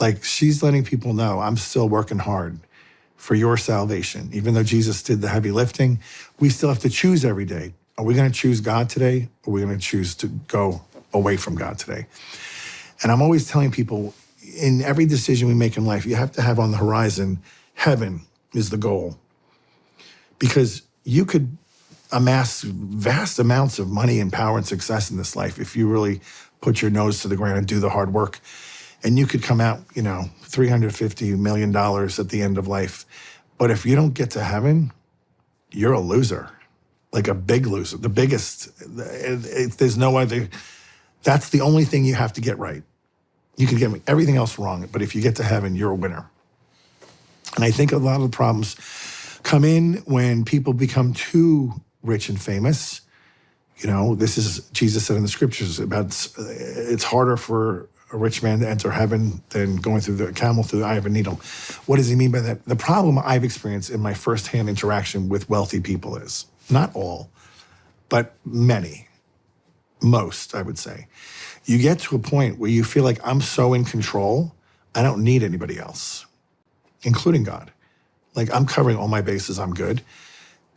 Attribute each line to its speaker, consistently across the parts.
Speaker 1: Like, she's letting people know, I'm still working hard for your salvation. Even though Jesus did the heavy lifting, we still have to choose every day. Are we going to choose God today? Or are we going to choose to go away from God today? And I'm always telling people, in every decision we make in life, you have to have on the horizon, heaven is the goal. Because you could amass vast amounts of money and power and success in this life if you really put your nose to the ground and do the hard work. And you could come out, $350 million at the end of life. But if you don't get to heaven, you're a loser, like a big loser, the biggest. There's no other. That's the only thing you have to get right. You can get everything else wrong, but if you get to heaven, you're a winner. And I think a lot of the problems come in when people become too rich and famous. This is, Jesus said in the scriptures about it's harder for a rich man to enter heaven than going through the camel through the eye of a needle. What does he mean by that? The problem I've experienced in my firsthand interaction with wealthy people is, not all, but many, most, I would say. You get to a point where you feel like, I'm so in control, I don't need anybody else, including God. Like, I'm covering all my bases, I'm good.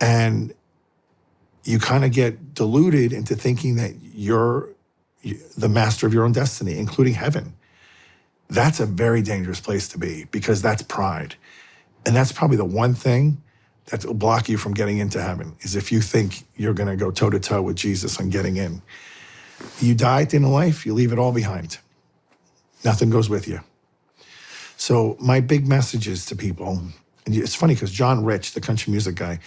Speaker 1: And you kind of get deluded into thinking that you're the master of your own destiny, including heaven. That's a very dangerous place to be, because that's pride. And that's probably the one thing that will block you from getting into heaven, is if you think you're going to go toe-to-toe with Jesus on getting in. You die at the end of life, you leave it all behind. Nothing goes with you. So my big message is to people, and it's funny because John Rich, the country music guy,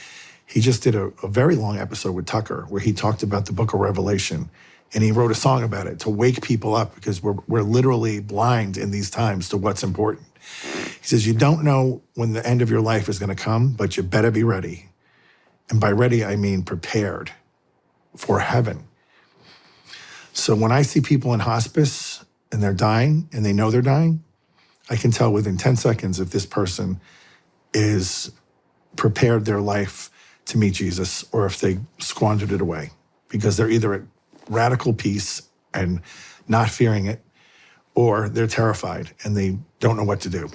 Speaker 1: he just did a very long episode with Tucker where he talked about the book of Revelation. And he wrote a song about it to wake people up, because we're literally blind in these times to what's important. He says, you don't know when the end of your life is going to come, but you better be ready. And by ready, I mean prepared for heaven. So when I see people in hospice and they're dying and they know they're dying, I can tell within 10 seconds if this person is prepared their life to meet Jesus or if they squandered it away, because they're either at radical peace and not fearing it, or they're terrified and they don't know what to do.